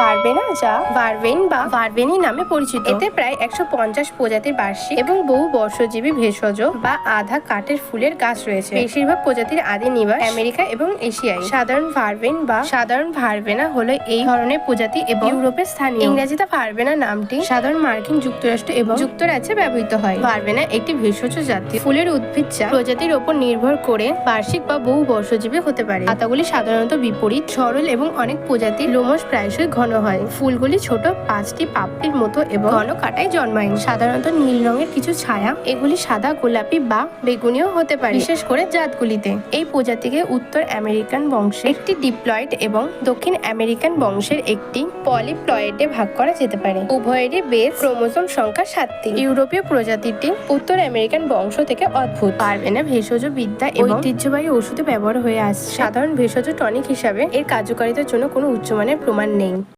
Verbena, যা ভারভেন বা ভারভেনি নামে পরিচিত। এতে প্রায় 150 প্রজাতির বার্ষিক এবং বহু বর্ষজীবী ভেষজ বা আধা কাঠের ফুলের গাছ রয়েছে। বেশিরভাগ প্রজাতির আদি নিবাস আমেরিকা এবং এশিয়ায়। সাধারণ ভারবেনা হলো এই ধরনের প্রজাতি এবং ইউরোপের স্থানীয়। ইংরেজিতে ভারবেনা নামটি সাধারণ মার্কিন যুক্তরাষ্ট্র এবং যুক্তরাজ্যে ব্যবহৃত হয়। ভারবেনা একটি ভেষজ জাতীয় ফুলের উদ্ভিদ যা প্রজাতির উপর নির্ভর করে বার্ষিক বা বহু বর্ষজীবী হতে পারে। পাতাগুলি সাধারণত বিপরীত, সরল এবং অনেক প্রজাতির লোমশ প্রায়শই ঘন হয়। ফুলগুলি ছোট 5টি পাপড়ির মতো এবং ঘন কাঁটায় জন্মায়। সাধারণত নীল রঙের কিছু ছায়া। এগুলি সাদা, গোলাপি বা বেগুনিও হতে পারে, বিশেষ করে জাতগুলিতে। এই প্রজাতিকে উত্তর আমেরিকান বংশের একটি ডিপ্লয়েড এবং দক্ষিণ আমেরিকান বংশের একটি পলিপ্লয়েডে ভাগ করা যেতে পারে। উভয়েরই বেস ক্রোমোসোম সংখ্যা 7টি। ইউরোপীয় প্রজাতিটি উত্তর আমেরিকান বংশ থেকে উদ্ভূত। ভারবেনা ভেষজ বিদ্যা এবং ঐতিহ্যবাহী ওষুধে ব্যবহার হয়ে আসছে। সাধারণ ভেষজ টনিক হিসাবে এর কার্যকারিতার জন্য কোনো উচ্চমানের প্রমাণ নেই।